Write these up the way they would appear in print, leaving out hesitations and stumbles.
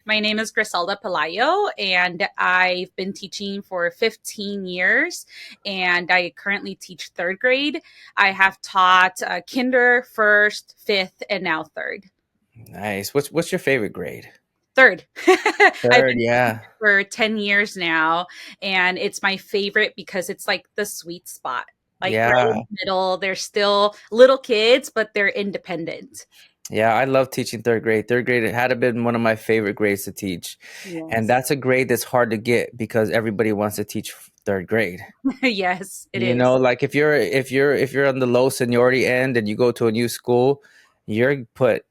My name is Gricelda Pelayo, and I've been teaching for 15 years, and I currently teach third grade. I have taught kinder, first, fifth, and now third. Nice. What's your favorite grade? Third. I've Third, been yeah. for 10 years now, and it's my favorite because it's like the sweet spot. Like right in Yeah. the middle, they're still little kids, but they're independent. Yeah, I love teaching third grade. Third grade it had been one of my favorite grades to teach. And Yes. that's a grade that's hard to get because everybody wants to teach third grade. Yes, it You know, is. like if you're on the low seniority end and you go to a new school, you're put,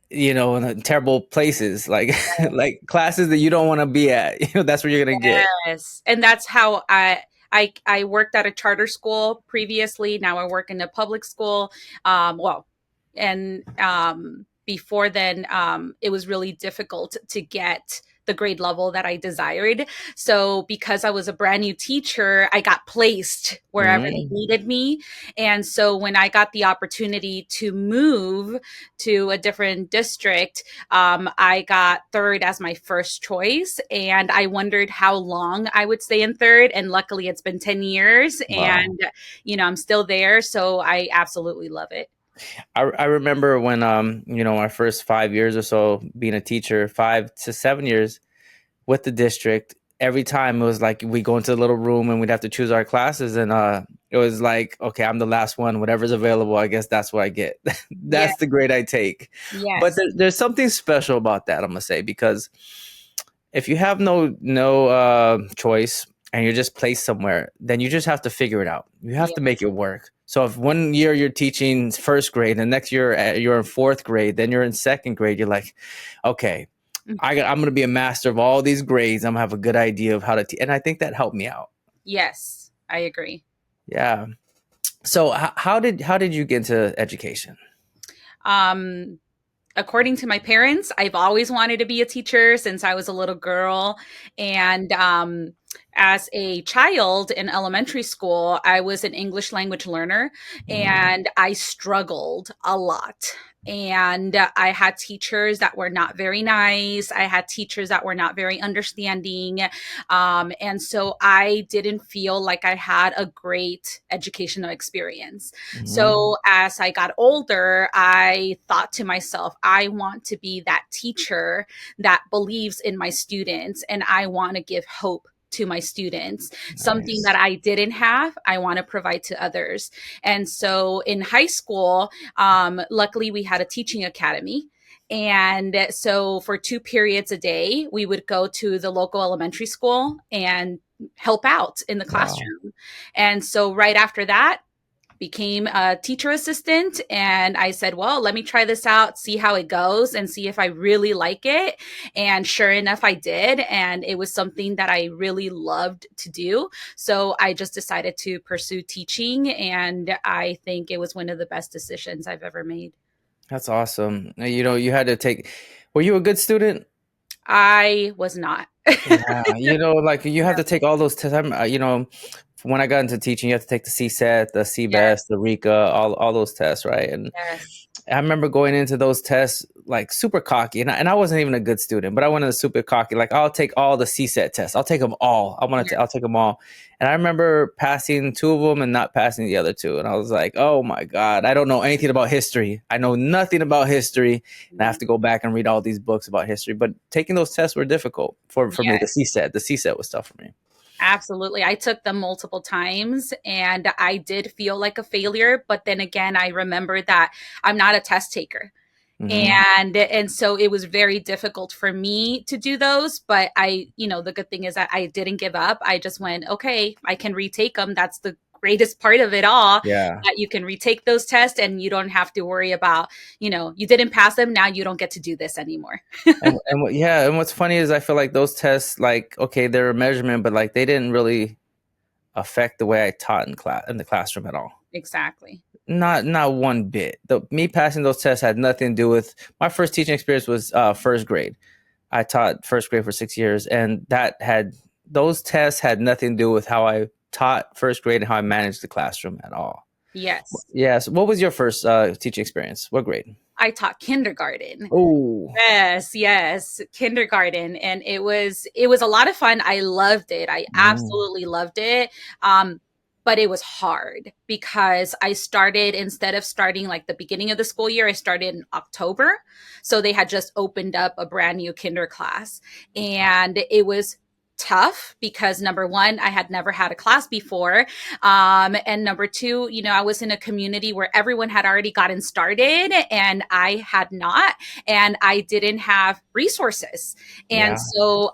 in terrible places, like like classes that you don't want to be at. That's where you're gonna get. Yes, and that's how I worked at a charter school previously. Now I work in a public school. Before then, it was really difficult to get the grade level that I desired. So because I was a brand new teacher, I got placed wherever they Mm, needed me. And so when I got the opportunity to move to a different district, I got third as my first choice, and I wondered how long I would stay in third. And luckily, it's been 10 years, wow. and I'm still there. So I absolutely love it. I remember when my first 5 years or so being a teacher, 5 to 7 years with the district. Every time it was like we go into the little room and we'd have to choose our classes, and it was like, okay, I'm the last one. Whatever's available, I guess that's what I get. Yeah. That's the grade I take. But Yes. there's something special about that, I'm gonna say, because if you have no choice and you're just placed somewhere, then you just have to figure it out. You have Yeah. to make it work. So if one year you're teaching first grade, and next year you're in fourth grade, then you're in second grade, you're like, okay, I'm going to be a master of all these grades. I'm gonna have a good idea of how to teach, and I think that helped me out. Yes, I agree. Yeah. So how did you get into education? Um, According to my parents, I've always wanted to be a teacher since I was a little girl. And as a child in elementary school, I was an English language learner Mm, and I struggled a lot. And I had teachers that were not very nice. I had teachers that were not very understanding. And so I didn't feel like I had a great educational experience. mm, So as I got older, I thought to myself, I want to be that teacher that believes in my students and I want to give hope to my students. Something that nice. I didn't have, I want to provide to others. And so in high school, luckily we had a teaching academy. And so for 2 periods a day, we would go to the local elementary school and help out in the Wow. classroom. And so right after that, became a teacher assistant, and I said, well, let me try this out, see how it goes, and see if I really like it. And sure enough, I did, and it was something that I really loved to do. So I just decided to pursue teaching, and I think it was one of the best decisions I've ever made. That's awesome. You had to take. Were you a good student? I was not. Yeah, like you have to take all those tests. When I got into teaching, you have to take the CSET, the Yes, CBEST, the RECA, all those tests, right? And yes. I remember going into those tests like super cocky, and I wasn't even a good student, but I went in super cocky. Like, I'll take all the CSET tests. I'll take them all. I'll take them all. And I remember passing two of them and not passing the other two. And I was like, oh my God, I don't know anything about history. I know nothing about history. And I have to go back and read all these books about history. But taking those tests were difficult for me. Yes. The CSET was tough for me. Absolutely. I took them multiple times and I did feel like a failure, but then again I remember that I'm not a test taker. Hmm. And so it was very difficult for me to do those, but the good thing is that I didn't give up. I just went, okay, I can retake them. That's the greatest part of it all, Yeah. that you can retake those tests and you don't have to worry about, you didn't pass them, now you don't get to do this anymore. Yeah, and what's funny is I feel like those tests, like, okay, they're a measurement, but like they didn't really affect the way I taught in the classroom at all. Exactly. Not one bit. Me passing those tests had nothing to do with my first teaching experience was first grade. I taught first grade for 6 years, and those tests had nothing to do with how I taught first grade and how I managed the classroom at all. Yes. Yeah. So what was your first teaching experience? What grade? I taught kindergarten. Oh, Yes, yes, kindergarten, and it was a lot of fun. I loved it. I mm, absolutely loved it. Um, but it was hard because I started, instead of starting like the beginning of the school year, I started in October. So they had just opened up a brand new kinder class, and it was tough because number one, I had never had a class before. And number two, I was in a community where everyone had already gotten started and I had not, and I didn't have resources. And yeah, so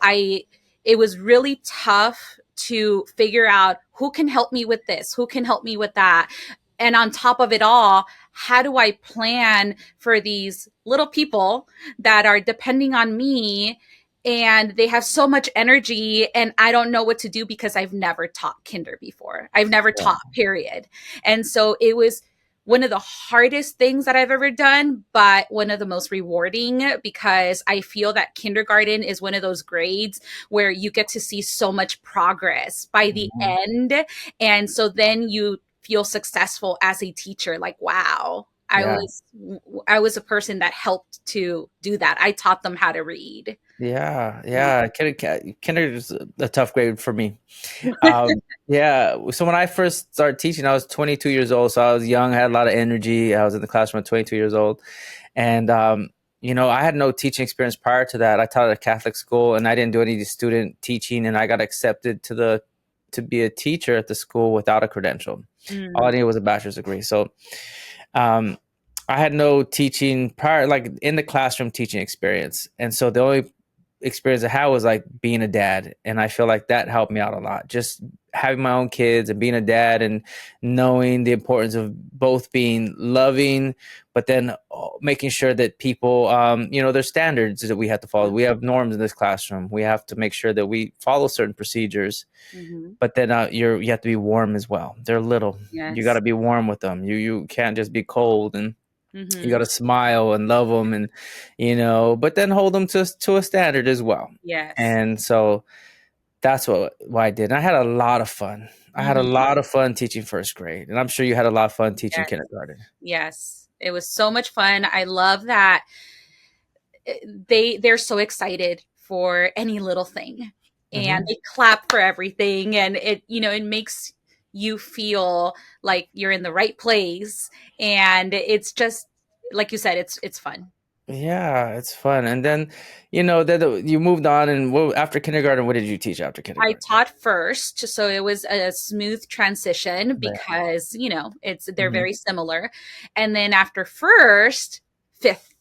it was really tough to figure out who can help me with this, who can help me with that. And on top of it all, how do I plan for these little people that are depending on me, and they have so much energy and I don't know what to do because I've never taught kinder before. I've never yeah, taught, period. And so it was one of the hardest things that I've ever done, but one of the most rewarding, because I feel that kindergarten is one of those grades where you get to see so much progress by the mhm, end. And so then you feel successful as a teacher, like, wow, yeah. I was a person that helped to do that. I taught them how to read. Yeah, Yeah. yeah. Kinder is a tough grade for me. Yeah. So when I first started teaching, I was 22 years old. So I was young, I had a lot of energy. I was in the classroom at 22 years old, and I had no teaching experience prior to that. I taught at a Catholic school, and I didn't do any student teaching, and I got accepted to be a teacher at the school without a credential. All I Mm, needed was a bachelor's degree. So um, I had no teaching prior, like in the classroom teaching experience. And so the only experience I had was like being a dad. And I feel like that helped me out a lot. Just having my own kids and being a dad and knowing the importance of both being loving, but then making sure that people, there's standards that we have to follow. We have norms in this classroom. We have to make sure that we follow certain procedures, mhm. but then you have to be warm as well. They're little. You got Yes. to be warm with them. You can't just be cold, and you got Mhm. to smile and love them, and but then hold them to a standard as well. Yes. And so that's what I did. And I had a lot of fun. I had a Mhm. lot of fun teaching first grade, and I'm sure you had a lot of fun teaching Yes. kindergarten. Yes. It was so much fun. I love that they're so excited for any little thing, and Hmm. they clap for everything, and it makes you feel like you're in the right place, and it's just like you said, it's fun. Yeah, it's fun. And then then you moved on, and after kindergarten, what did you teach after I kindergarten? taught first, so it was a smooth transition Yeah. because, they're Hmm. very similar. And then after first, fifth,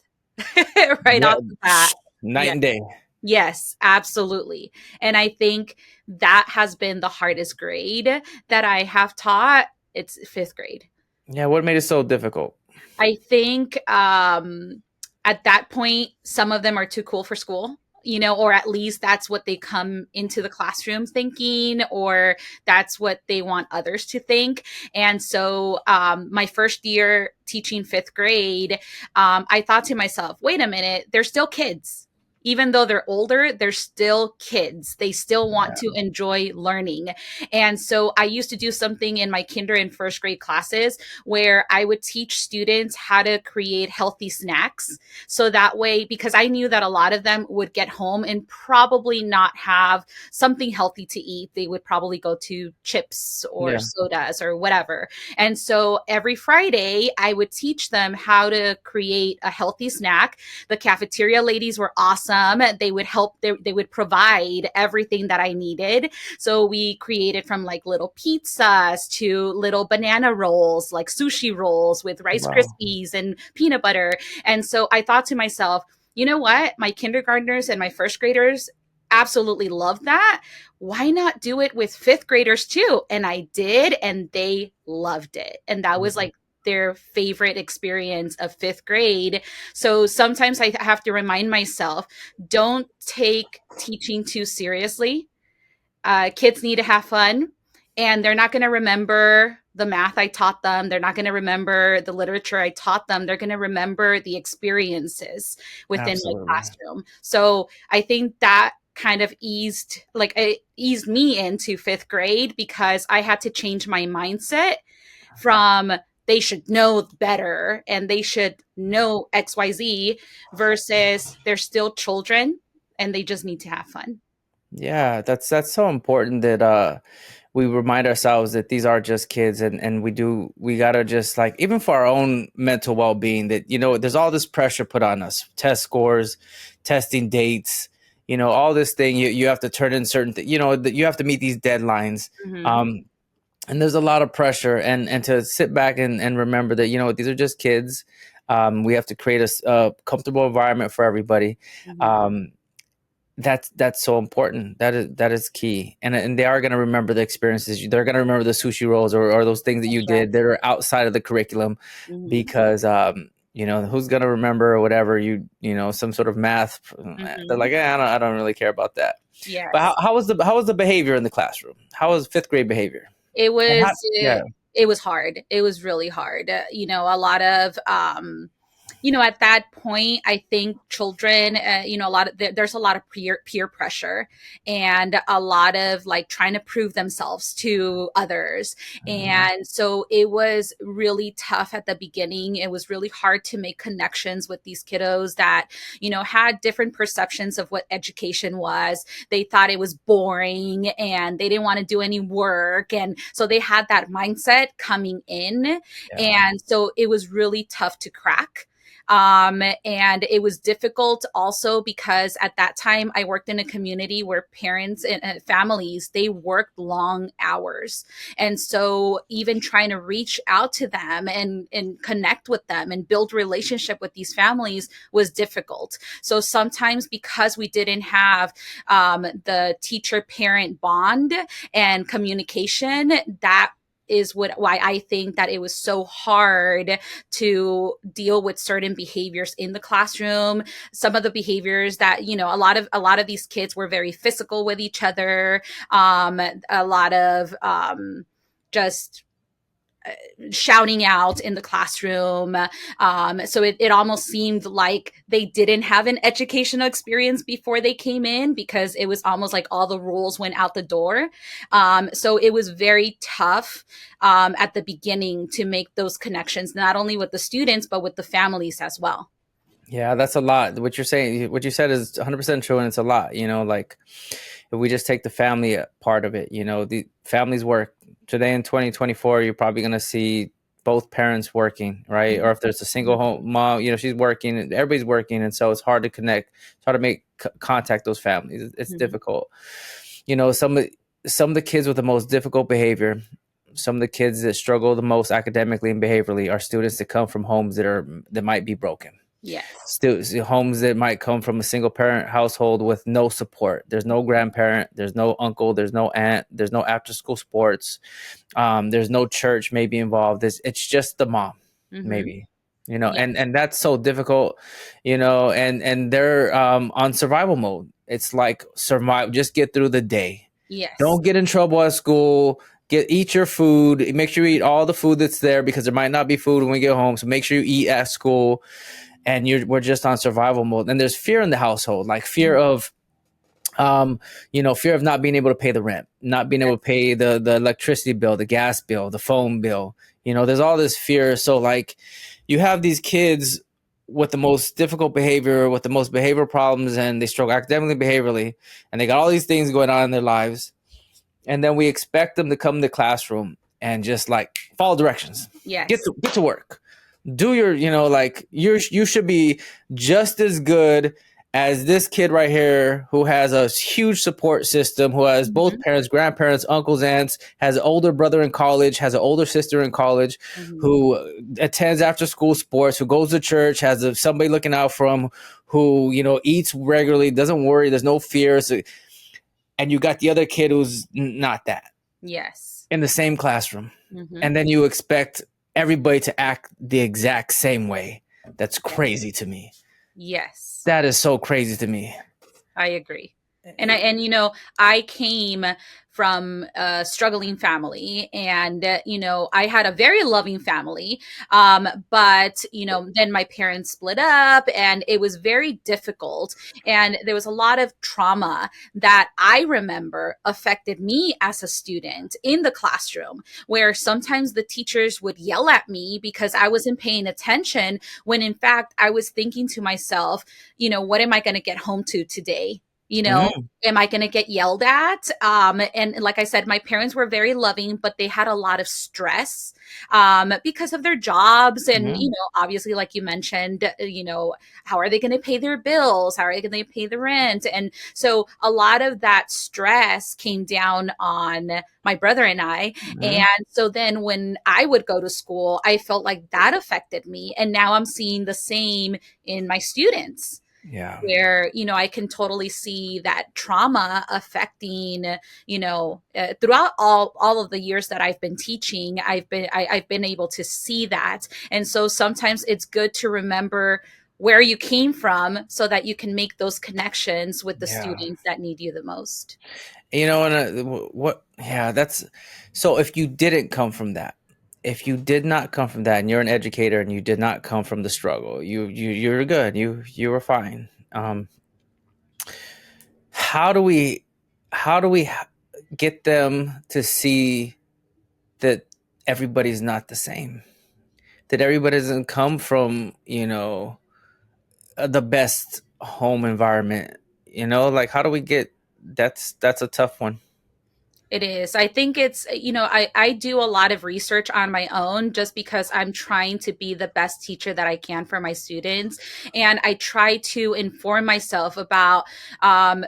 right Yeah. off the bat. Night Yeah. and day. Yes, absolutely. And I think that has been the hardest grade that I have taught. It's fifth grade. Yeah, what made it so difficult? I think at that point, some of them are too cool for school, or at least that's what they come into the classroom thinking, or that's what they want others to think. And so, my first year teaching fifth grade, I thought to myself, wait a minute, they're still kids. Even though they're older, they're still kids. They still want to enjoy learning. And so I used to do something in my kinder and first grade classes where I would teach students how to create healthy snacks. So that way, because I knew that a lot of them would get home and probably not have something healthy to eat. They would probably go to chips or Yeah. sodas or whatever. And so every Friday, I would teach them how to create a healthy snack. The cafeteria ladies were awesome. They would help, they would provide everything that I needed. So we created from like little pizzas to little banana rolls, like sushi rolls with Rice Wow. Krispies and peanut butter. And so I thought to myself, you know what? My kindergartners and my first graders absolutely love that. Why not do it with fifth graders too? And I did, and they loved it. And that was like their favorite experience of fifth grade. So sometimes I have to remind myself, don't take teaching too seriously. Kids need to have fun, and they're not going to remember the math I taught them. They're not going to remember the literature I taught them. They're going to remember the experiences within my Absolutely. classroom. So I think that kind of it eased me into fifth grade because I had to change my mindset from they should know better and they should know XYZ versus they're still children and they just need to have fun. Yeah, that's so important that we remind ourselves that these are just kids, and we gotta just like, even for our own mental well-being, that, you know, there's all this pressure put on us, test scores, testing dates, you know, all this thing, you have to turn in certain you know, that you have to meet these deadlines. Mm-hmm. um and there's a lot of pressure, and to sit back and remember that, you know, these are just kids. We have to create a comfortable environment for everybody. Mm-hmm. um that's so important. That is key. And they are going to remember the experiences. They're going to remember the sushi rolls, or those things that you did Yes. that are outside of the curriculum, Mm-hmm. because you know, who's going to remember, or whatever, you know, some sort of math. They're Mm-hmm. like, I don't really care about that. But Yes. how was the behavior in the classroom? How was fifth grade behavior? It And was how, yeah. it was hard. It was really hard. A lot of at that point, I think children, a lot of there's a lot of peer pressure and a lot of like trying to prove themselves to others. Mhm. And so it was really tough at the beginning. It was really hard to make connections with these kiddos that, had different perceptions of what education was. They thought it was boring and they didn't want to do any work. And so they had that mindset coming in. Yeah. And so it was really tough to crack. And it was difficult also because at that time I worked in a community where parents and families, they worked long hours. And so even trying to reach out to them and connect with them and build relationship with these families was difficult. So sometimes because we didn't have the teacher parent bond and communication, that is why I think that it was so hard to deal with certain behaviors in the classroom. Some of the behaviors that, a lot of these kids were very physical with each other. A lot of just shouting out in the classroom. So it almost seemed like they didn't have an educational experience before they came in because it was almost like all the rules went out the door. So it was very tough at the beginning to make those connections, not only with the students, but with the families as well. Yeah, that's a lot. What you're saying, what you said is 100% true, and it's a lot. You know, like, if we just take the family part of it, you know, the families work today in 2024. You're probably going to see both parents working, right? Or if there's a single home mom, you know, she's working, and everybody's working, and so it's hard to connect. It's hard to make contact those families. It's Mm-hmm. difficult. You know, some of the kids with the most difficult behavior, some of the kids that struggle the most academically and behaviorally, are students that come from homes that might be broken. Yes. Still, homes that might come from a single parent household with no support. There's no grandparent, there's no uncle, there's no aunt, there's no after school sports, there's no church maybe involved. It's just the mom, Mm-hmm. maybe, you know, Yeah. and that's so difficult, you know, and they're on survival mode. It's like, survive, just get through the day. Yes. Don't get in trouble at school. Eat your food. Make sure you eat all the food that's there, because there might not be food when we get home. So make sure you eat at school, and we're just on survival mode. And there's fear in the household, like fear of fear of not being able to pay the rent, not being able to pay the electricity bill, the gas bill, the phone bill. You know, there's all this fear. So like, you have these kids with the most difficult behavior, with the most behavioral problems, and they struggle academically, behaviorally, and they got all these things going on in their lives. And then we expect them to come to the classroom and just like follow directions, get Yes. to work, do your, like, you should be just as good as this kid right here, who has a huge support system, who has both Mm-hmm. parents, grandparents, uncles, aunts, has an older brother in college, has an older sister in college, Mm-hmm. who attends after school sports, who goes to church, has somebody looking out for him, who, eats regularly, doesn't worry, there's no fear. So, and you got the other kid who's not that, Yes. in the same classroom. Mm-hmm. And then you expect everybody to act the exact same way. That's Yes. crazy to me. Yes. That is so crazy to me. I agree. And I came from a struggling family, and I had a very loving family, but then my parents split up, and it was very difficult, and there was a lot of trauma that I remember affected me as a student in the classroom, where sometimes the teachers would yell at me because I wasn't paying attention, when in fact I was thinking to myself, what am I going to get home to today? you know Mm-hmm. Am I going to get yelled at? And like I said, my parents were very loving, but they had a lot of stress because of their jobs. And, Mm-hmm. obviously, like you mentioned, how are they going to pay their bills? How are they going to pay the rent? And so a lot of that stress came down on my brother and I. Mm-hmm. And so then when I would go to school, I felt like that affected me. And now I'm seeing the same in my students, Yeah. where I can totally see that trauma affecting, throughout all of the years that I've been teaching. I've been able to see that. And so sometimes it's good to remember where you came from, so that you can make those connections with the Yeah. students that need you the most. And what? Yeah, that's so. If you didn't come from that, if you did not come from that, and you're an educator, and you did not come from the struggle, you're good. You were fine. How do we, how do we get them to see that everybody's not the same? That everybody doesn't come from the best home environment. Like how do we get? That's a tough one. It is. I think it's, I do a lot of research on my own, just because I'm trying to be the best teacher that I can for my students. And I try to inform myself about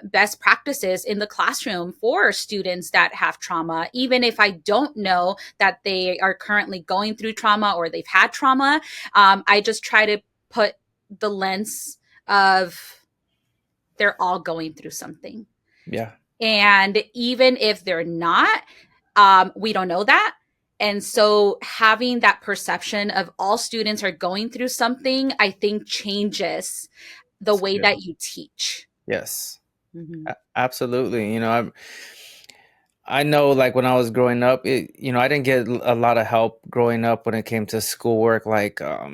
best practices in the classroom for students that have trauma, even if I don't know that they are currently going through trauma or they've had trauma. I just try to put the lens of, they're all going through something. Yeah. And even if they're not, we don't know that. And so having that perception of all students are going through something, I think changes the That's way good. that you teach. Yes. Mm-hmm. Absolutely. I know, like when I was growing up, I didn't get a lot of help growing up when it came to schoolwork. Like, I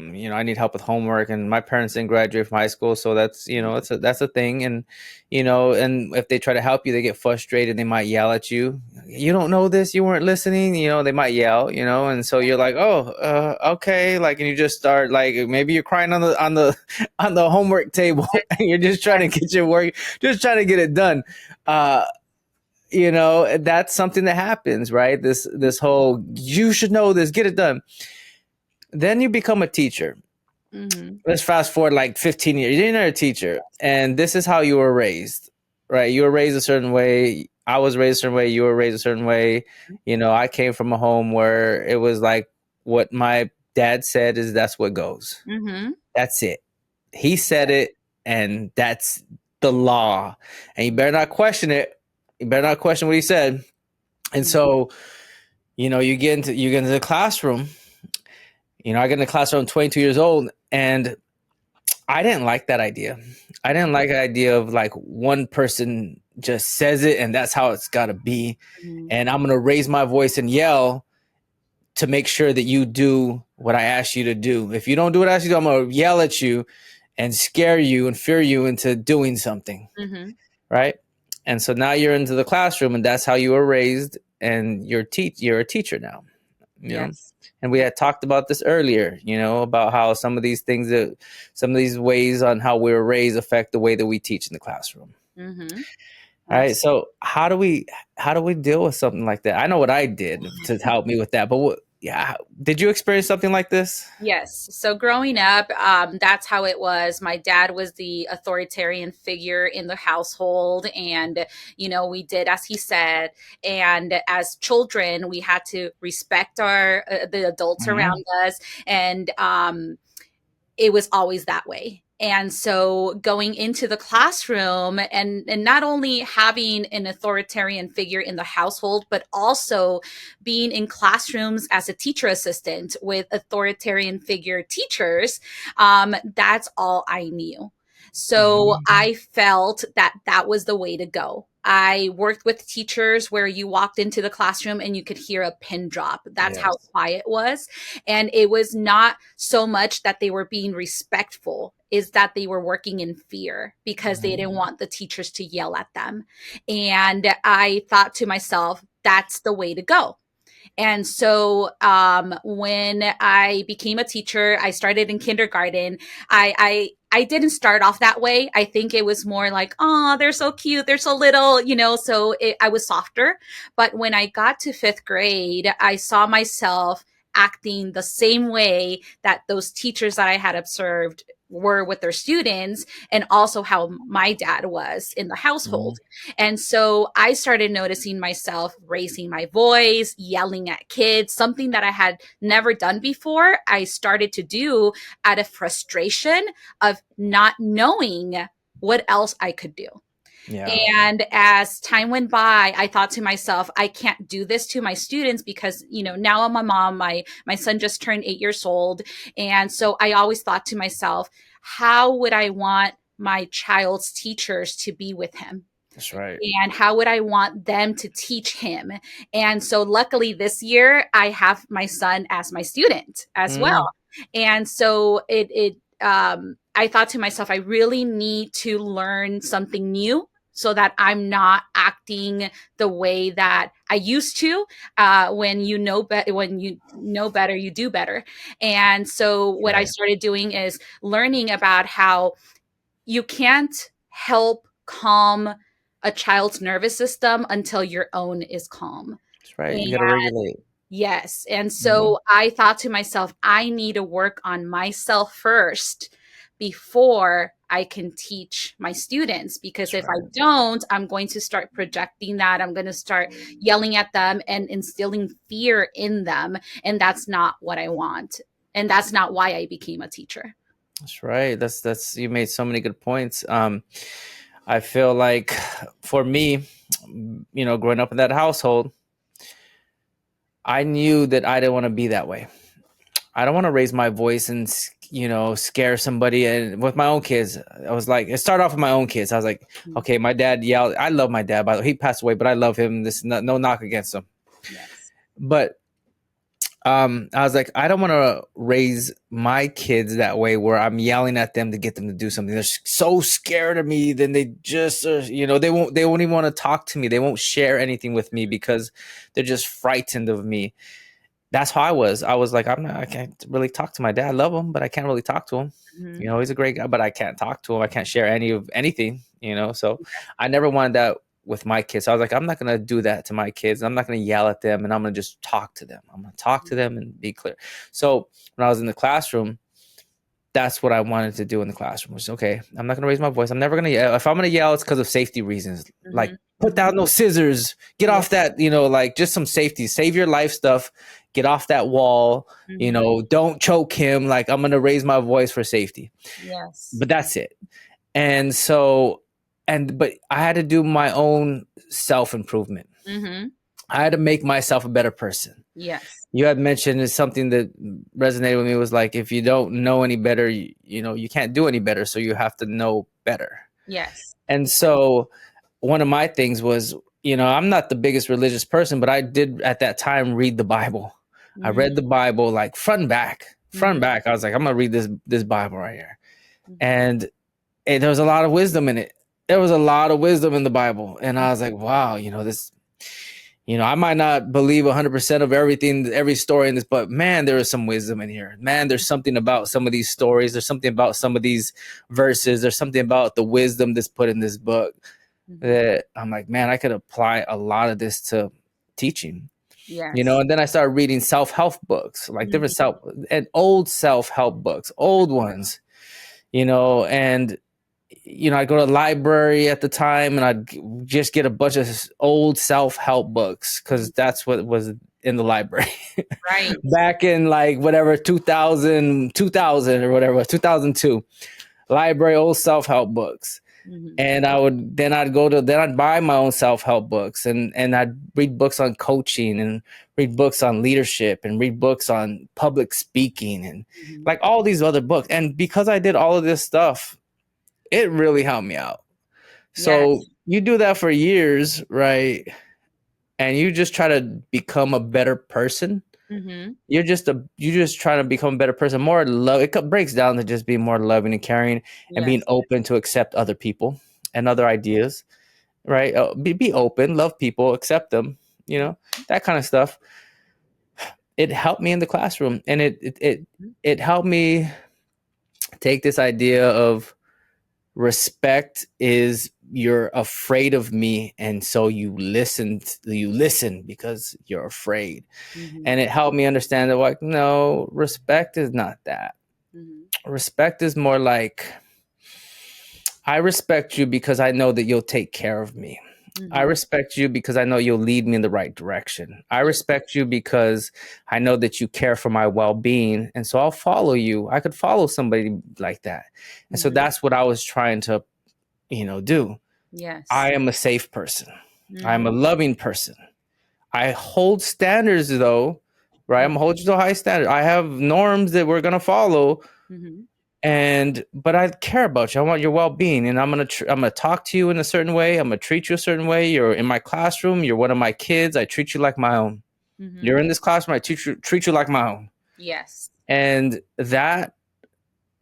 need help with homework, and my parents didn't graduate from high school, so that's a thing. And and if they try to help you, they get frustrated. They might yell at you. You don't know this. You weren't listening. They might yell. And so you're like, oh, okay, like, and you just start like maybe you're crying on the on the homework table, and you're just trying to get your work, just trying to get it done. Uh, that's something that happens, right? This whole, you should know this, get it done. Then you become a teacher. Mm-hmm. Let's fast forward like 15 years. You're a teacher, and this is how you were raised, right? You were raised a certain way. I was raised a certain way. You were raised a certain way. I came from a home where it was like, what my dad said is that's what goes. Mm-hmm. That's it. He said it, and that's the law. And you better not question it. You better not question what he said. And so, you get into the classroom. I get in the classroom, 22 years old, and I didn't like that idea. I didn't like the idea of like one person just says it and that's how it's got to be. Mm-hmm. And I'm going to raise my voice and yell to make sure that you do what I asked you to do. If you don't do what I asked you to do, I'm going to yell at you and scare you and fear you into doing something. Mm-hmm. Right. And so now you're into the classroom, and that's how you were raised, and you're a teacher now. you know Yes. and we Yeah. had talked about this earlier, about how some of these ways on how we were raised affect the way that we teach in the classroom. Mm-hmm. All right, Absolutely. so how do we deal with something like that? I know what I did to help me with that, but yeah, did you experience something like this? Yes. So growing up, that's how it was. My dad was the authoritarian figure in the household, and we did as he said. And as children, we had to respect our the adults Hmm. around us, and it was always that way. And so going into the classroom, and not only having an authoritarian figure in the household, but also being in classrooms as a teacher assistant with authoritarian figure teachers, that's all I knew. So Mhm. I felt that that was the way to go. I worked with teachers where you walked into the classroom and you could hear a pin drop. That's how Yes. quiet it was. And it was not so much that they were being respectful, is that they were working in fear because they Mhm. didn't want the teachers to yell at them. And I thought to myself, that's the way to go. And so when I became a teacher, I started in kindergarten. I didn't start off that way. I think it was more like, oh, they're so cute, they're so little, you know. So I was softer. But when I got to fifth grade, I saw myself acting the same way that those teachers that I had observed were with their students, and also how my dad was in the household. Mhm. And so I started noticing myself raising my voice, yelling at kids, something that I had never done before. I started to do out of frustration of not knowing what else I could do. Yeah. And as time went by, I thought to myself, I can't do this to my students because, you know, now I'm a mom. My son just turned 8 years old. And so I always thought to myself, how would I want my child's teachers to be with him? That's right. And how would I want them to teach him? And so luckily this year I have my son as my student as well. Mhm. And so I thought to myself, I really need to learn something new so that I'm not acting the way that I used to. When you know better, you do better. And so That's what I right. started doing is learning about how you can't help calm a child's nervous system until your own is calm. That's right. And You got to regulate. yes. And Mhm. so I thought to myself, I need to work on myself first before I can teach my students. Because That's if I right. don't, I'm going to start projecting that. I'm going to start yelling at them and instilling fear in them. And that's not what I want. And that's not why I became a teacher. That's right. That's you made so many good points. I feel like for me, growing up in that household, I knew that I didn't want to be that way. I don't want to raise my voice and scare somebody. And with my own kids, I was like, it started off with my own kids. I was like, Mm. okay, my dad yelled. I love my dad, by the way. He passed away, but I love him. This is no knock against him. Yes. But I was like, I don't want to raise my kids that way where I'm yelling at them to get them to do something. They're so scared of me, then they just they won't even want to talk to me. They won't share anything with me because they're just frightened of me. That's how I was. I was like, I can't really talk to my dad. I love him, but I can't really talk to him. Mhm. He's a great guy, but I can't talk to him. I can't share anything. So I never wanted that with my kids. So I was like, I'm not gonna do that to my kids. I'm not gonna yell at them, and I'm gonna just talk to them. I'm gonna talk to them and be clear. So when I was in the classroom, that's what I wanted to do in the classroom. Was okay. I'm not gonna raise my voice. I'm never gonna yell. If I'm gonna yell, it's because of safety reasons. Like Mhm. put Mhm. down those scissors. Get Yeah. off that. Like just some safety. Save your life stuff. Get off that wall. Mhm. Don't choke him. Like I'm gonna raise my voice for safety. Yes. But that's it. And so, but I had to do my own self improvement. Mhm. I had to make myself a better person. Yes. You had mentioned is something that resonated with me was like, if you don't know any better, you can't do any better. So you have to know better. Yes. And so one of my things was, I'm not the biggest religious person, but I did at that time read the Bible. I Mhm. read the Bible like front and back, front and Mhm. back. I was like, I'm gonna read this Bible right here. Mhm. And there was a lot of wisdom in it. There was a lot of wisdom in the Bible. And I was like, wow, I might not believe 100% of everything, every story in this, but man, there is some wisdom in here. Man, there's something about some of these stories. There's something about some of these verses. There's something about the wisdom that's put in this book Mhm. that I'm like, man, I could apply a lot of this to teaching. Yes. And then I started reading self-help books, like different Mhm. and old self-help books, old ones, and I'd go to the library at the time and I'd just get a bunch of old self-help books because Mhm. that's what was in the library Right. back in like whatever 2000 or whatever 2002. Library old self-help books. Mhm. And I'd buy my own self-help books and I'd read books on coaching and read books on leadership and read books on public speaking and Mhm. like all these other books. And because I did all of this stuff, it really helped me out. So Yes. you do that for years, right? And you just try to become a better person. Mhm. You just try to become a better person, more love. Breaks down to just being more loving and caring and being Yes. open to accept other people and other ideas, right? Be open, love people, accept them, that kind of stuff. It helped me in the classroom, and Mhm. it helped me take this idea of respect is you're afraid of me, and so you listen because you're afraid. Mhm. And it helped me understand that, like, no, respect is not that. Mhm. Respect is more like, I respect you because I know that you'll take care of me. I Mhm. respect you because I know you'll lead me in the right direction. I Yeah. respect you because I know that you care for my well-being, and so I'll follow you. I could follow somebody like that. And so Mhm. that's what I was trying to, do. Yes. I am a safe person. I'm a Mhm. loving person. I hold standards though, right? I'm Mhm. holding to a high standard. I have norms that we're gonna follow, Mhm. and but I care about you. I want your well-being, and I'm gonna talk to you in a certain way. I'm gonna treat you a certain way. You're in my classroom. You're one of my kids. I treat you like my own. You're Mhm. in this classroom. I treat you like my own. Yes. And that,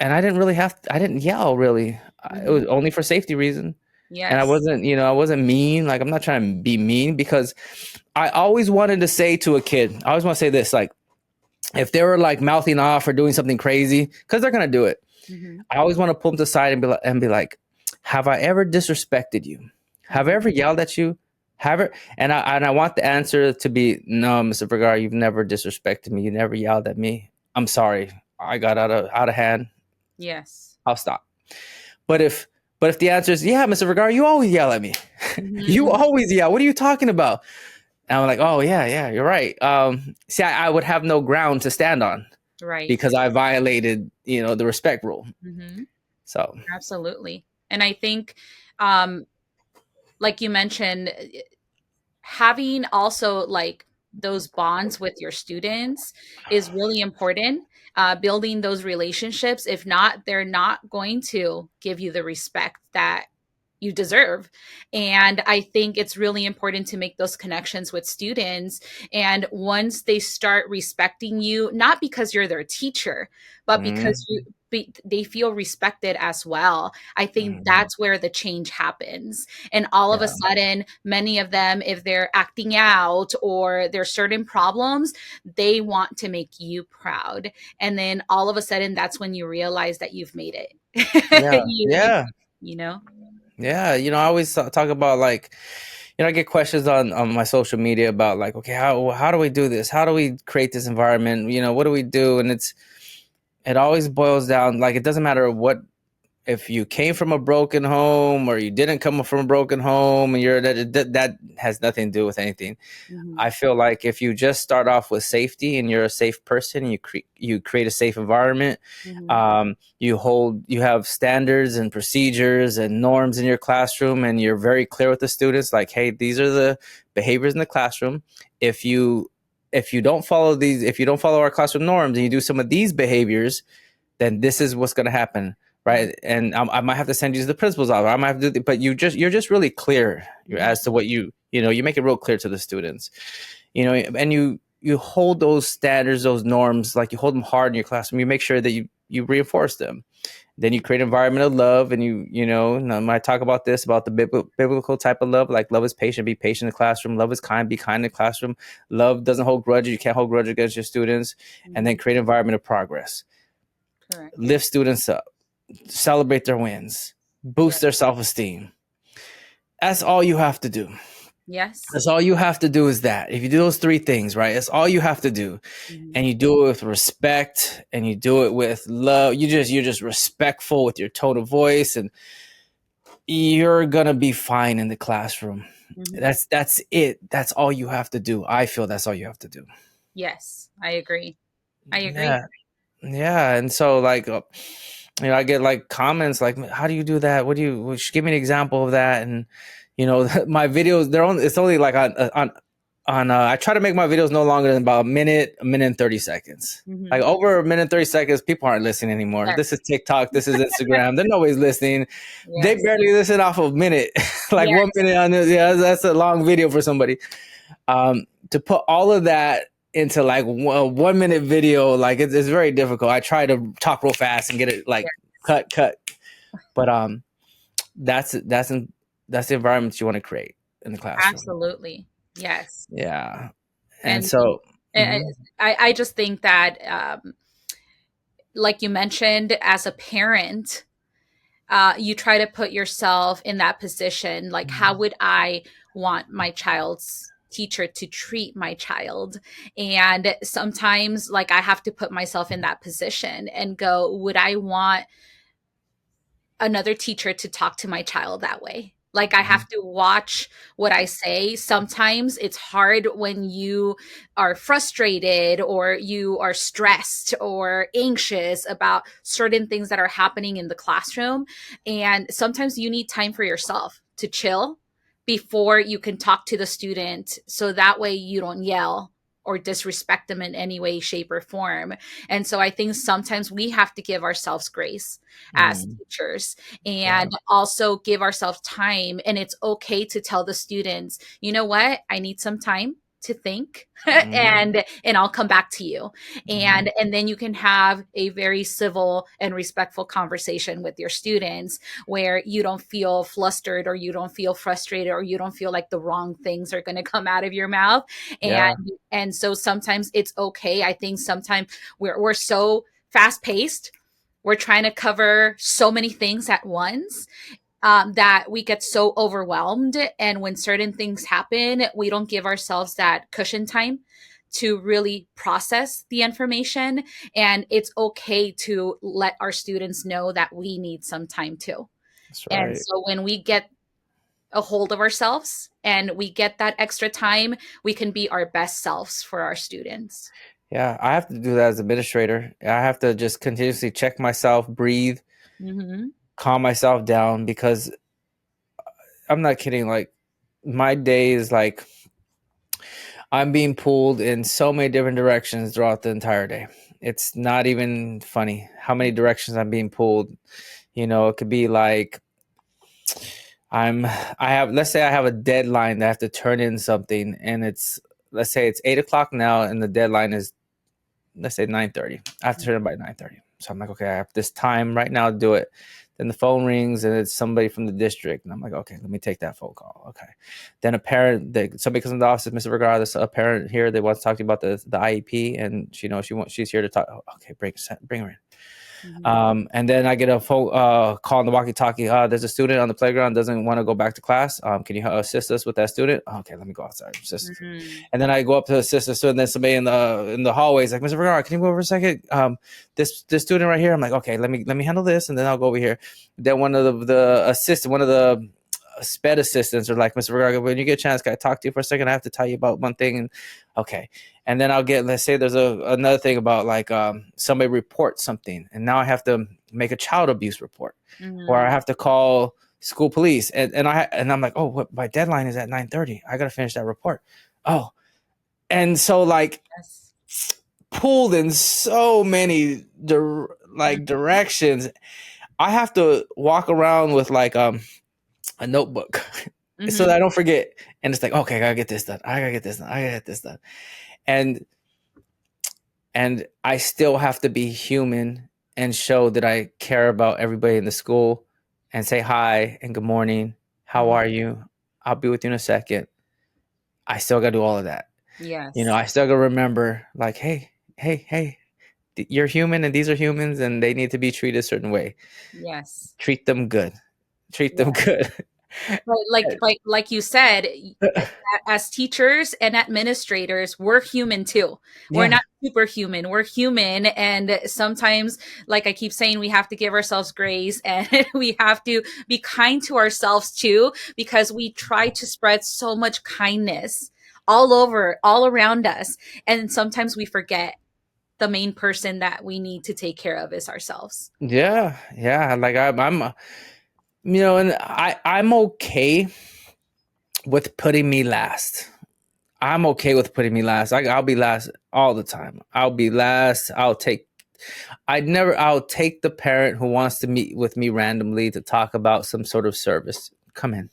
and I didn't really I didn't yell really. It was Mhm. only for safety reason. And Yes. I wasn't mean. Like, I'm not trying to be mean, because I always wanted to say to a kid, I always want to say this, like, if they were like mouthing off or doing something crazy, because they're gonna do it. Mhm. I always want to pull them to the side and be like, have I ever disrespected you? Have I Mhm. ever yelled at you? Have it? And I want the answer to be no, Mr. Vergara. You've never disrespected me. You never yelled at me. I'm sorry. I got out of hand. Yes. I'll stop. But if the answer is yeah, Mr. Vergara, you always yell at me. You Mhm. always yell. What are you talking about? And I'm like, oh yeah, you're right. See, I would have no ground to stand on Right. because I violated, the respect rule. Mhm. So, Absolutely. And I think, um, like you mentioned, having also like those bonds with your students is really important. Building those relationships. If not, they're not going to give you the respect that you deserve. And I think it's really important to make those connections with students. And once they start respecting you, not because you're their teacher, but because mm, they feel respected as well, I think mm, that's where the change happens. And all of a yeah, sudden, many of them, if they're acting out or there's certain problems, they want to make you proud. And then all of a sudden, that's when you realize that you've made it. yeah, you, yeah, you know? yeah. I always talk about, like, I get questions on my social media about, like, okay, how do we do this? How do we create this environment? What do we do? And it always boils down, like, it doesn't matter what, if you came from a broken home or you didn't come from a broken home, and that has nothing to do with anything. Mhm. I feel like if you just start off with safety and you're a safe person, and you create a safe environment, Mhm. you have standards and procedures and norms in your classroom, and you're very clear with the students, like, hey, these are the behaviors in the classroom. If you if you don't follow our classroom norms and you do some of these behaviors, then this is what's going to happen, Mhm. right? And I might have to send you to the principal's office. I might have to do, but you're just really clear Mhm. as to what you make it real clear to the students, and you hold those standards, those norms, like, you hold them hard in your classroom. You make sure that you reinforce them. Then you create an environment of love, and when I talk about this, about the biblical type of love, like, love is patient, be patient in the classroom. Love is kind, be kind in the classroom. Love doesn't hold grudges. You can't hold grudge against your students. And then Mhm. create an environment of progress. Correct. Lift students up, celebrate their wins, Yeah. boost their self-esteem. That's all you have to do. Yes. That's all you have to do is that. If you do those three things, right, that's all you have to do. Mhm. And you do it with respect, and you do it with love. You're just respectful with your tone of voice, and you're gonna be fine in the classroom. Mhm. That's it. That's all you have to do. I feel that's all you have to do. Yes, I agree. I agree. Yeah. Yeah, and so, like, I get like comments like, "How do you do that? What do you? Give me an example of that." And my videos, it's only like on on I try to make my videos no longer than about a minute and 30 seconds. Like Mm-hmm. over a minute and 30 seconds, people aren't listening anymore. This is Yes. TikTok, this is Instagram. They're nobody's listening. They Yes. barely listen off of a minute. Like 1 minute on this, yeah, that's a long video for somebody. To put all of that into like a 1 minute video, like it's very difficult. I try to talk real fast and get it like Yes. cut. But that's the environment you want to create in the classroom. Absolutely. Yes. Yeah. And And so I, mhm, I just think that, like you mentioned, as a parent, you try to put yourself in that position. Like, how would I want my child's teacher to treat my child? And sometimes, like, I have to put myself in that position and go, would I want another teacher to talk to my child that way? Like, I mhm, have to watch what I say. Sometimes it's hard when you are frustrated or you are stressed or anxious about certain things that are happening in the classroom. And sometimes you need time for yourself to chill before you can talk to the student. So that way you don't yell or disrespect them in any way, shape, or form. And so I think sometimes we have to give ourselves grace as mm, teachers, yeah. and also give ourselves time. And it's okay to tell the students, you know what, I need some time to think Mhm, and I'll come back to you. mhm, And then you can have a very civil and respectful conversation with your students where you don't feel flustered or you don't feel frustrated or you don't feel like the wrong things are going to come out of your mouth. yeah. And so sometimes it's okay. I think sometimes we're so fast paced, we're trying to cover so many things at once, that we get so overwhelmed. And when certain things happen, we don't give ourselves that cushion time to really process the information. And it's okay to let our students know that we need some time too. That's And right. so when we get a hold of ourselves and we get that extra time, we can be our best selves for our students. Yeah, I have to do that as administrator. I have to just continuously check myself, breathe, Mm-hmm. calm myself down because I'm not kidding. Like my day is like I'm being pulled in so many different directions throughout the entire day. It's not even funny how many directions I'm being pulled. You know, it could be like I have, let's say I have a deadline that I have to turn in something and let's say it's 8 o'clock now and the deadline is, let's say 9:30. I have to turn it by 9:30. So I'm like, okay, I have this time right now to do it. Then the phone rings and it's somebody from the district. And I'm like, okay, let me take that phone call. Okay. Then a parent, somebody comes in the office, Mr. Vergara, there's a parent here. They want to talk to you about the IEP and she's here to talk. Oh, okay, bring her in. Mm-hmm. And then I get a phone call on the walkie-talkie. There's a student on the playground doesn't want to go back to class. Can you assist us with that student? Okay, let me go outside. Assist. Mm-hmm. And then I go up to assist the student. Then somebody in the hallway is like, Mr. Vergara, can you go over a second? This student right here. I'm like, okay, let me handle this, and then I'll go over here. Then one of one of the sped assistants are like, Mr. Vergara, when you get a chance, can I talk to you for a second? I have to tell you about one thing. And okay. And then I'll get, let's say there's another thing about like somebody reports something, and now I have to make a child abuse report, or I Mm-hmm. have to call school police, and I'm like, oh, what, my deadline is at 9:30. I gotta finish that report. Oh, and so like Yes. pulled in so many directions. I have to walk around with like a notebook so that Mm-hmm. I don't forget. And it's like, okay, I gotta get this done. I gotta get this done. I gotta get this done. And I still have to be human and show that I care about everybody in the school and say hi and good morning. How Mm-hmm. are you? I'll be with you in a second. I still got to do all of that. You know, Yes. I still got to remember like, hey, you're human and these are humans and they need to be treated a certain way. Yes. Treat them good. Treat them Yeah. good. But like you said, as teachers and administrators, we're human too. We're Yeah. not superhuman. We're human, and sometimes, like I keep saying, we have to give ourselves grace and we have to be kind to ourselves too, because we try to spread so much kindness all over, all around us, and sometimes we forget the main person that we need to take care of is ourselves. Yeah. Yeah. Like I'm and I'm okay with putting me last. I'm okay with putting me last. I'll be last all the time. I'll be last. I'll take the parent who wants to meet with me randomly to talk about some sort of service. Come in.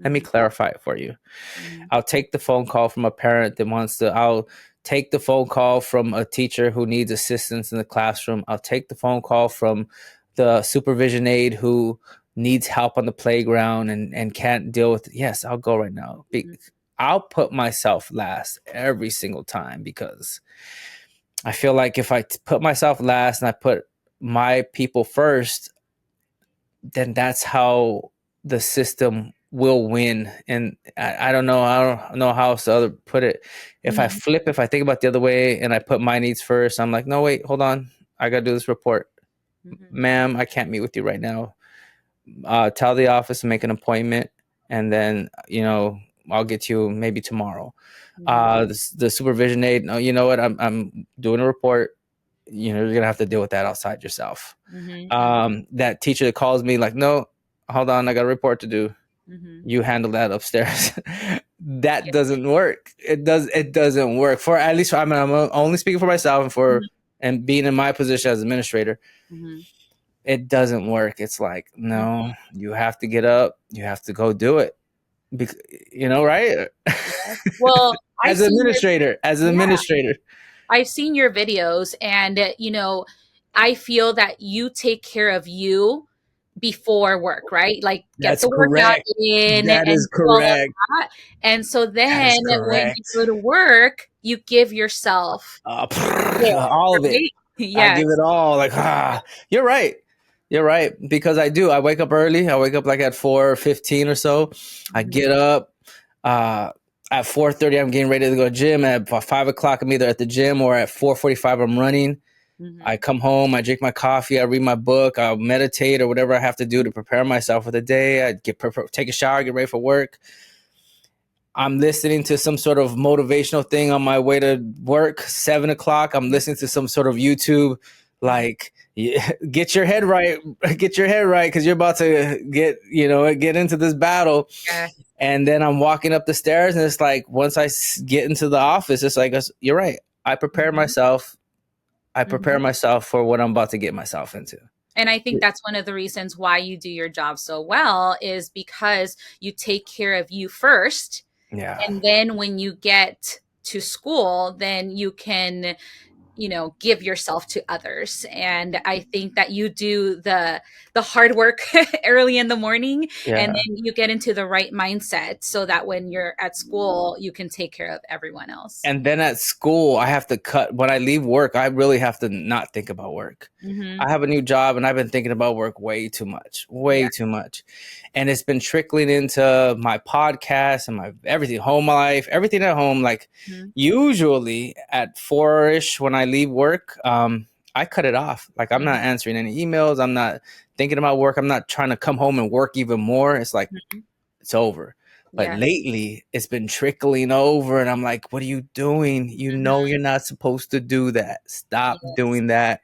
Let me Mhm, clarify it for you. mhm, I'll take the phone call from a parent that wants to, I'll take the phone call from a teacher who needs assistance in the classroom. I'll take the phone call from the supervision aide who needs help on the playground and can't deal with it. Yes, I'll go right now. mhm, I'll put myself last every single time because I feel like if I put myself last and I put my people first, then that's how the system will win. And I don't know. I don't know how else to put it. mhm, If I think about the other way and I put my needs first, I'm like, no, wait, hold on. I got to do this report. mhm, Ma'am, I can't meet with you right now. Tell the office to make an appointment. And then, I'll get you maybe tomorrow. mhm, The supervision aide, no, you know what? I'm doing a report. You're going to have to deal with that outside yourself. mhm, That teacher that calls me like, no, hold on, I got a report to do. mhm. You handle that upstairs. That Yeah. doesn't work. It doesn't work for, at least I'm only speaking for myself Mhm, and being in my position as administrator. mhm, It doesn't work. It's like, mhm. no, you have to get up, you have to go do it. Bec- right? Yes. Well, I've seen your As an yeah, administrator. I've seen your videos, and I feel that you take care of you before work, right? Like get That's the workout correct. in That and is do all of correct. that. And so That then is when you correct. go to work, you give yourself there, All of it. right? I give Yes. it all. Like, you're right. You're right. Because I do. I wake up early. I wake up like at 4:15 or so. I Mhm, get up. Uh, at 4:30, I'm getting ready to go to the gym. At 5 o'clock, I'm either at the gym or at 4:45, I'm running. I mhm, come home. I drink my coffee. I read my book. I'll meditate or whatever I have to do to prepare myself for the day. I take a shower, get ready for work. I'm listening to some sort of motivational thing on my way to work. 7 o'clock, I'm listening to some sort of YouTube, mhm. like, yeah, get your head right, get your head right, because you're about to get into this battle. Yes. And then I'm walking up the stairs, and it's like once get into the office, it's like, you're right. I prepare Mhm, myself. I prepare mhm. myself for what I'm about to get myself into. And I think that's one of the reasons why you do your job so well is because you take care of you first. Yeah. And then when you get to school, then you can, give yourself to others. And I think that you do the hard work early in the morning, and Yeah. then you get into the right mindset so that when you're at school, you can take care of everyone else. And then at school, I have to cut. When I leave work, I really have to not think about work. Hmm. I have a new job and I've been thinking about work way too much, Yeah. way too much. And it's been trickling into my podcast and my everything, home life, everything at home. Like, Hmm. usually at 4ish when I leave work, I cut it off. Like, I'm not Hmm. answering any emails. I'm not thinking about work. I'm not trying to come home and work even more. It's like, it's over. But Yeah. lately, it's been trickling over, and I'm like, what are you doing? You know, Hmm. you're not supposed to do that. Stop Yes. doing that.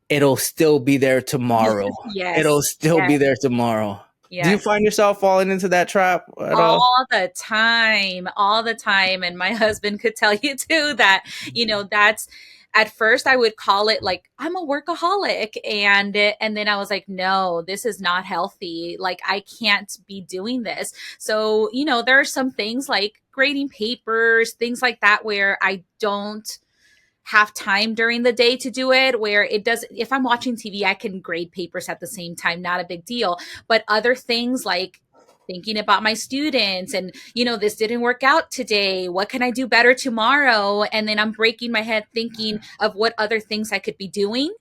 It'll still be there tomorrow. It'll Yes. still Yes. be there tomorrow. Do you Yes. find yourself falling into that trap at all? All the time. And my husband could tell you too that, that's at first I would call it like I'm a workaholic, and then I was like, no, this is not healthy. Like I can't be doing this. So, there are some things like grading papers, things like that where I don't have time during the day to do it, where it does, if I'm watching TV I can grade papers at the same time, not a big deal. But other things like thinking about my students and this didn't work out today, what can I do better tomorrow, and then I'm breaking my head thinking of what other things I could be doing.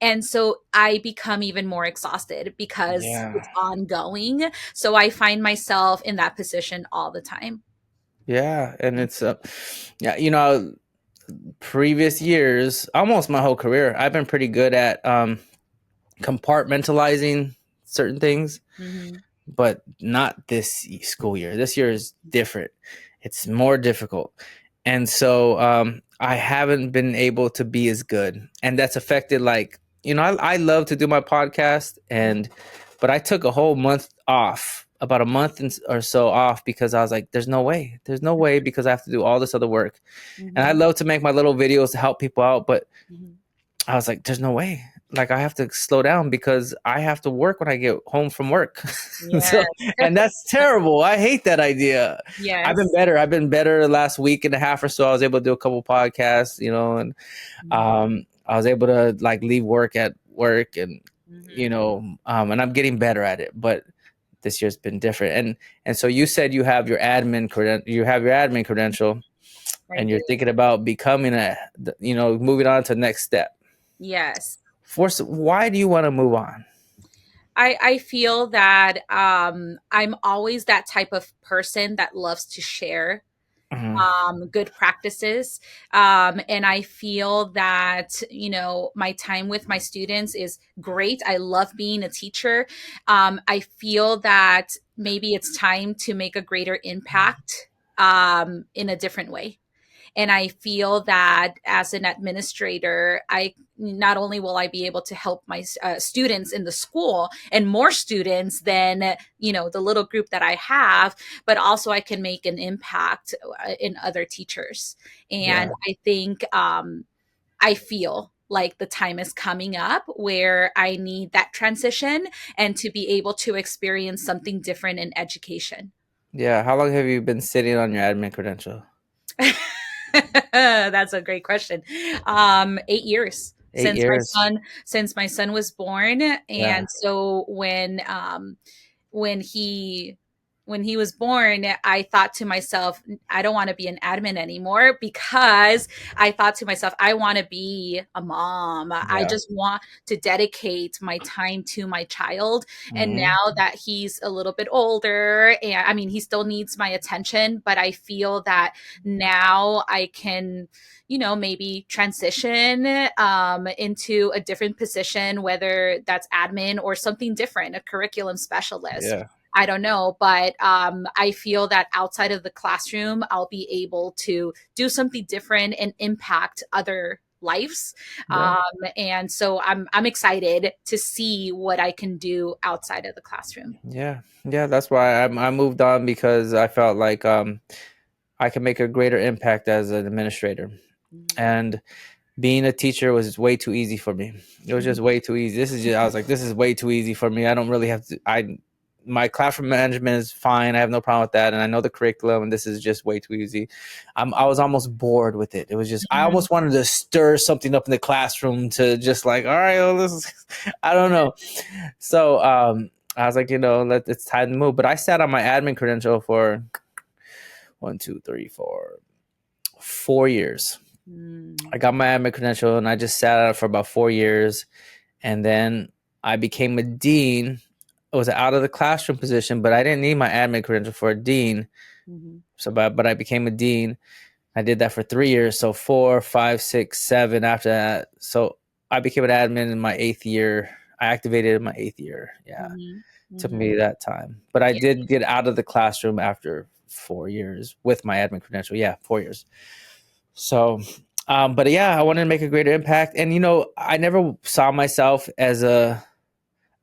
And so I become even more exhausted because Yeah. it's ongoing, so I find myself in that position all the time. Yeah. And it's, yeah, previous years, almost my whole career, I've been pretty good at compartmentalizing certain things, Hmm. but not this school year. This year is different. It's more difficult. And so I haven't been able to be as good. And that's affected, like, I love to do my podcast, but I took a whole month off about a month or so off because I was like, there's no way because I have to do all this other work. And I Mhm. love to make my little videos to help people out, but Mhm. I was like, there's no way. Like I have to slow down because I have to work when I get home from work. So, Yes. and that's terrible. I hate that idea. I've been Yes. better. I've been better the last week and a half or so. I was able to do a couple podcasts, and Mhm. I was able to like leave work at work and Mhm. and I'm getting better at it. But this year's been different. And so you said you have your admin credential, I and do. you're thinking about becoming moving on to the next step. Yes. Why do you want to move on? I feel that I'm always that type of person that loves to share Mhm. good practices. And I feel that, my time with my students is great. I love being a teacher. I feel that maybe it's time to make a greater impact in a different way. And I feel that as an administrator, I not only will I be able to help my students in the school and more students than the little group that I have, but also I can make an impact in other teachers. And Yeah, I think I feel like the time is coming up where I need that transition and to be able to experience something different in education. yeah. How long have you been sitting on your admin credential? That's a great question. 8 years 8 years. since my son was born, Yeah, and so when he when he was born, I thought to myself, I don't want to be an admin anymore because I thought to myself, I want to be a mom. I yeah. just want to dedicate my time to my child. And Hmm. now that he's a little bit older, and I mean, he still needs my attention, but I feel that now I can maybe transition into a different position, whether that's admin or something different, a curriculum specialist. Yeah, I don't know, but I feel that outside of the classroom, I'll be able to do something different and impact other lives. yeah, And so I'm excited to see what I can do outside of the classroom. yeah, yeah. That's why I moved on because I felt like I can make a greater impact as an administrator. Mhm. And being a teacher was way too easy for me. It was just way too easy. I was like, this is way too easy for me. I don't really have to. My classroom management is fine. I have no problem with that, and I know the curriculum. And this is just way too easy. I was almost bored with it. It was just I Mhm. almost wanted to stir something up in the classroom to just like, all right, well, this is, I don't know. So I was like, it's time to move. But I sat on my admin credential for 4 years. I Mhm. got my admin credential and I just sat on it for about 4 years. And then I became a dean. It was out of the classroom position, but I didn't need my admin credential for a dean. Mhm. So, but I became a dean. I did that for 3 years. So 4, 5, 6, 7 after that. So I became an admin in my 8th year. I activated in my 8th year. Yeah. Mhm. Took Mhm. me that time. But I Yeah. did get out of the classroom after 4 years with my admin credential. Yeah, 4 years. So, but yeah, I wanted to make a greater impact. And, I never saw myself as a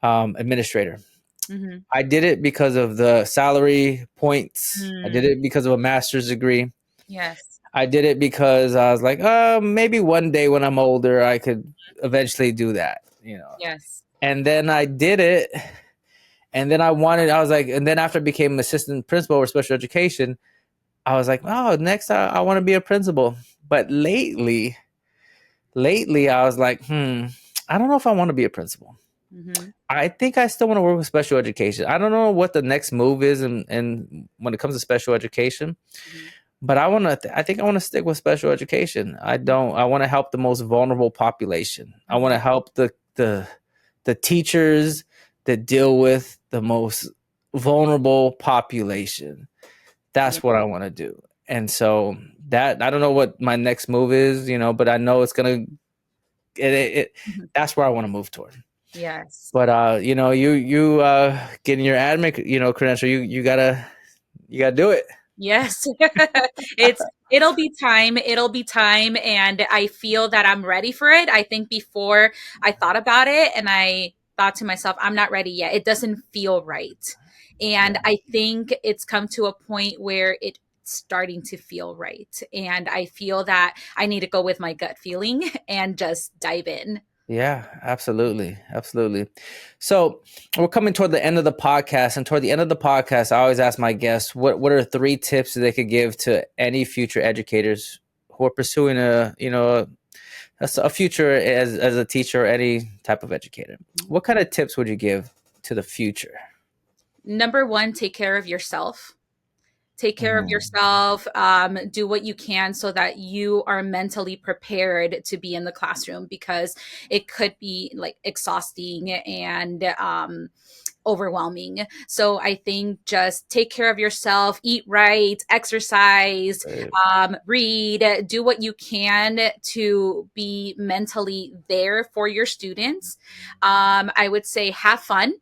administrator. Mhm. I did it because of the salary points. I did Mm. it because of a master's degree. Yes. I did it because I was like, maybe one day when I'm older, I could eventually do that. Yes. And then I did it. And then I was like, and then after I became assistant principal for special education, I was like, oh, next I want to be a principal. But lately I was like, I don't know if I want to be a principal. Mhm. I think I still want to work with special education. I don't know what the next move is, and when it comes to special education, Mhm. but I think I want to stick with special education. I don't. I want to help the most vulnerable population. I want to Mhm. help the teachers that deal with the most vulnerable population. Yeah. That's what I want to do. And so that I don't know what my next move is, but I know it's gonna it Mhm. that's where I want to move toward. Yes. But you getting your admin credential, you gotta do it. Yes. It'll be time and I feel that I'm ready for it. I think before I thought about it and I thought to myself, I'm not ready yet. It doesn't feel right. And Yeah. I think it's come to a point where it's starting to feel right. And I feel that I need to go with my gut feeling and just dive in. Yeah, absolutely. Absolutely. So we're coming toward the end of the podcast. And toward the end of the podcast, I always ask my guests what are three tips that they could give to any future educators who are pursuing a future as a teacher or any type of educator. What kind of tips would you give to the future? Number one, take care of yourself. Take care of Mhm. yourself. Do what you can so that you are mentally prepared to be in the classroom, because it could be like exhausting and overwhelming. So I think just take care of yourself, eat right, exercise, Right. read, do what you can to be mentally there for your students. I would say have fun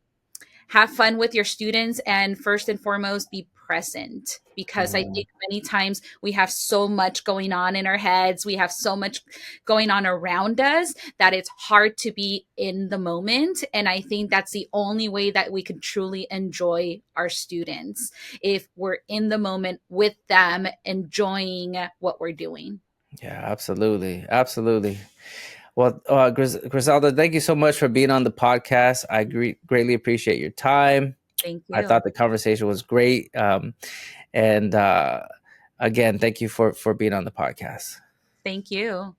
with your students, and first and foremost be present, because I Mhm. think many times we have so much going on in our heads, we have so much going on around us, that it's hard to be in the moment. And I think that's the only way that we can truly enjoy our students, if we're in the moment with them, enjoying what we're doing. Yeah, absolutely. Absolutely. Well, Griselda, thank you so much for being on the podcast. I greatly appreciate your time. Thank I you. thought the conversation was great. And again, thank you for being on the podcast. Thank you.